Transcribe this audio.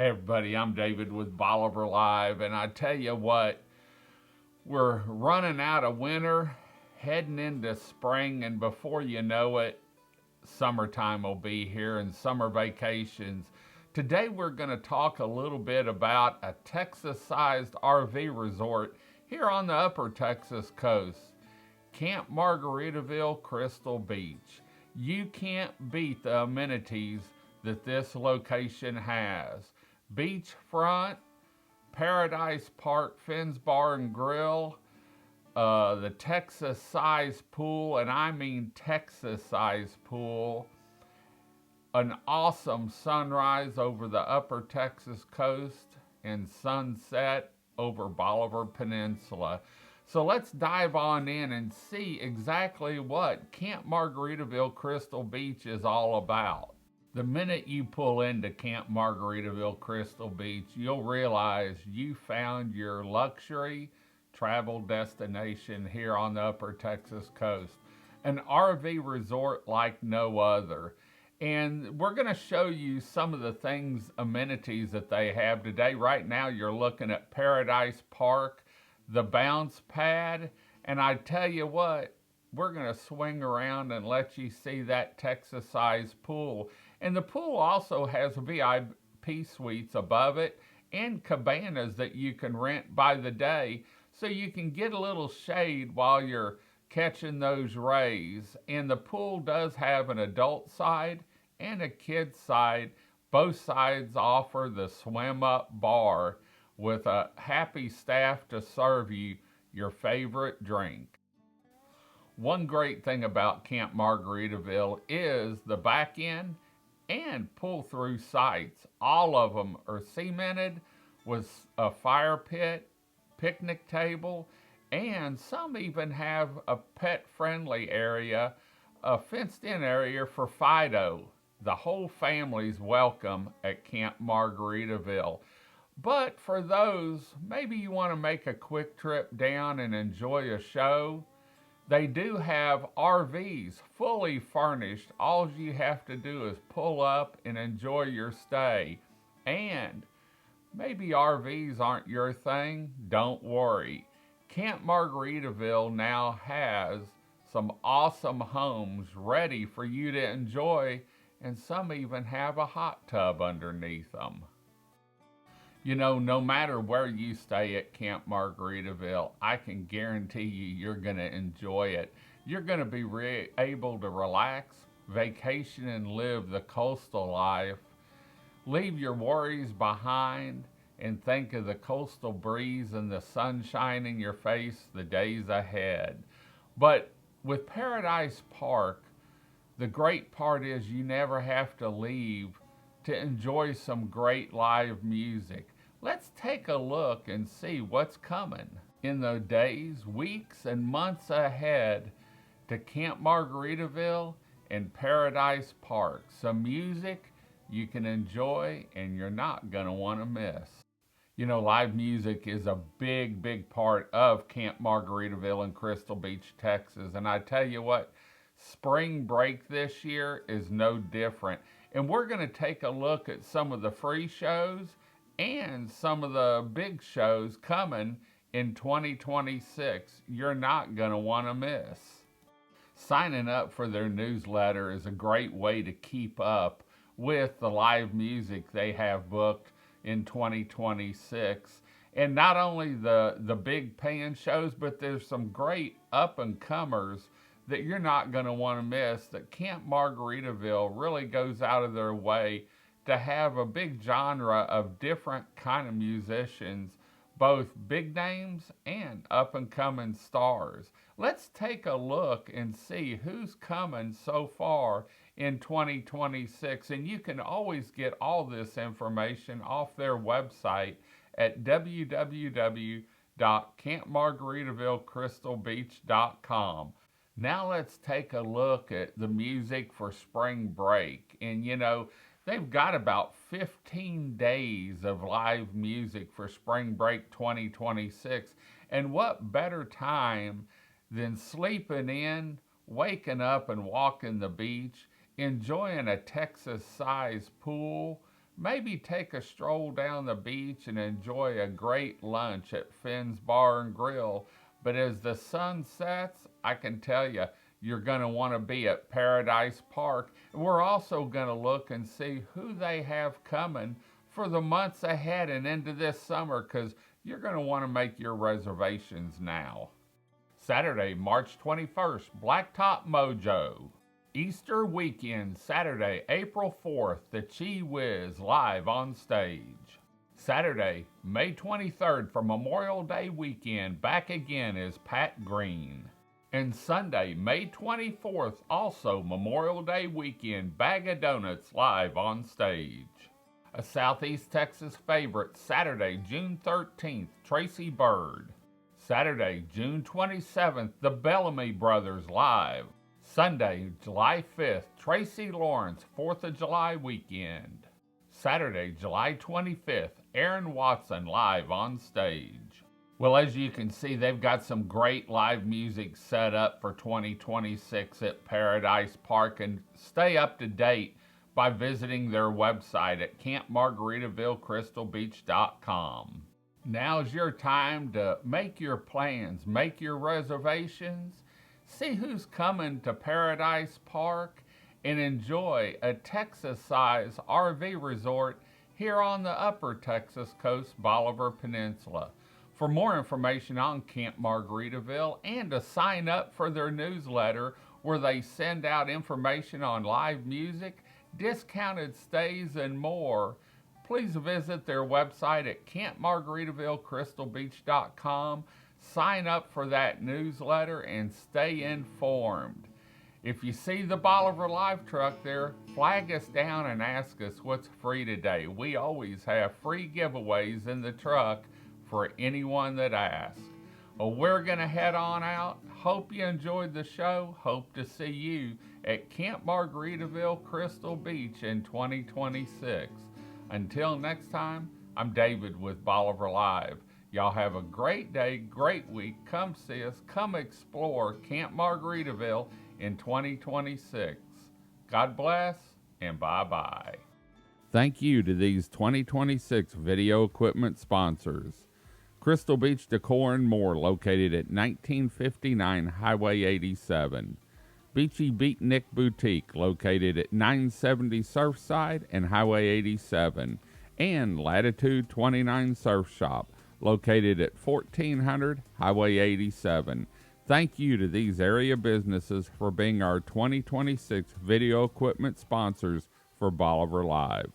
Hey everybody, I'm David with Bolivar Live, and I tell you what, we're running out of winter, heading into spring, and before you know it, summertime will be here and summer vacations. Today we're going to talk a little bit about a Texas-sized RV resort here on the upper Texas coast, Camp Margaritaville Crystal Beach. You can't beat the amenities that this location has. Beachfront, Paradise Park Fins Bar and Grill, the Texas size pool, and I mean Texas size pool, an awesome sunrise over the upper Texas coast, and sunset over Bolivar Peninsula. So let's dive on in and see exactly what Camp Margaritaville Crystal Beach is all about. The minute you pull into Camp Margaritaville Crystal Beach, you'll realize you found your luxury travel destination here on the upper Texas coast. An RV resort like no other. And we're going to show you some of the amenities that they have today. Right now you're looking at Paradise Park, the bounce pad, and I tell you what, we're going to swing around and let you see that Texas-sized pool. And the pool also has VIP suites above it and cabanas that you can rent by the day, so you can get a little shade while you're catching those rays. And the pool does have an adult side and a kid's side. Both sides offer the swim-up bar with a happy staff to serve you your favorite drink. One great thing about Camp Margaritaville is the back end and pull-through sites. All of them are cemented with a fire pit, picnic table, and some even have a pet-friendly area, a fenced-in area for Fido. The whole family's welcome at Camp Margaritaville. But for those, maybe you want to make a quick trip down and enjoy a show, they do have RVs fully furnished. All you have to do is pull up and enjoy your stay. And maybe RVs aren't your thing? Don't worry. Camp Margaritaville now has some awesome homes ready for you to enjoy, and some even have a hot tub underneath them. You know, no matter where you stay at Camp Margaritaville, I can guarantee you're going to enjoy it. You're going to be able to relax, vacation, and live the coastal life. Leave your worries behind and think of the coastal breeze and the sunshine in your face the days ahead. But with Paradise Park, the great part is you never have to leave to enjoy some great live music. Let's take a look and see what's coming in the days, weeks, and months ahead to Camp Margaritaville and Paradise Park. Some music you can enjoy and you're not going to want to miss. You know, live music is a big part of Camp Margaritaville in Crystal Beach, Texas. And I tell you what, spring break this year is no different. And we're going to take a look at some of the free shows and some of the big shows coming in 2026. You're not going to want to miss. Signing up for their newsletter is a great way to keep up with the live music they have booked in 2026. And not only the big paying shows, but there's some great up-and-comers that you're not going to want to miss, that Camp Margaritaville really goes out of their way to have a big genre of different kind of musicians, both big names and up-and-coming stars. Let's take a look and see who's coming so far in 2026. And you can always get all this information off their website at www.campmargaritavillecrystalbeach.com. Now let's take a look at the music for spring break. And you know, they've got about 15 days of live music for spring break 2026. And what better time than sleeping in, waking up and walking the beach, enjoying a Texas-sized pool, maybe take a stroll down the beach and enjoy a great lunch at Finn's Bar and Grill. But as the sun sets, I can tell you, you're going to want to be at Paradise Park. We're also going to look and see who they have coming for the months ahead and into this summer, because you're going to want to make your reservations now. Saturday, March 21st, Blacktop Mojo. Easter weekend, Saturday, April 4th, the Chi Whiz live on stage. Saturday, May 23rd, for Memorial Day weekend, back again is Pat Green. And Sunday, May 24th, also Memorial Day weekend, Bag of Donuts live on stage. A Southeast Texas favorite, Saturday, June 13th, Tracy Bird. Saturday, June 27th, the Bellamy Brothers live. Sunday, July 5th, Tracy Lawrence, 4th of July weekend. Saturday, July 25th, Aaron Watson live on stage. Well, as you can see, they've got some great live music set up for 2026 at Paradise Park, and stay up to date by visiting their website at campmargaritavillecrystalbeach.com. Now's your time to make your plans, make your reservations, see who's coming to Paradise Park, and enjoy a Texas-sized RV resort here on the upper Texas coast, Bolivar Peninsula. For more information on Camp Margaritaville and to sign up for their newsletter where they send out information on live music, discounted stays, and more, please visit their website at campmargaritavillecrystalbeach.com. Sign up for that newsletter and stay informed. If you see the Bolivar Live truck there, flag us down and ask us what's free today. We always have free giveaways in the truck for anyone that asks. Well, we're going to head on out. Hope you enjoyed the show. Hope to see you at Camp Margaritaville Crystal Beach in 2026. Until next time, I'm David with Bolivar Live. Y'all have a great day, great week. Come see us. Come explore Camp Margaritaville in 2026. God bless, and bye-bye. Thank you to these 2026 video equipment sponsors. Crystal Beach Decor and More, located at 1959 Highway 87. Beachy Beatnik Boutique, located at 970 Surfside and Highway 87. And Latitude 29 Surf Shop, located at 1400 Highway 87. Thank you to these area businesses for being our 2026 video equipment sponsors for Bolivar Live.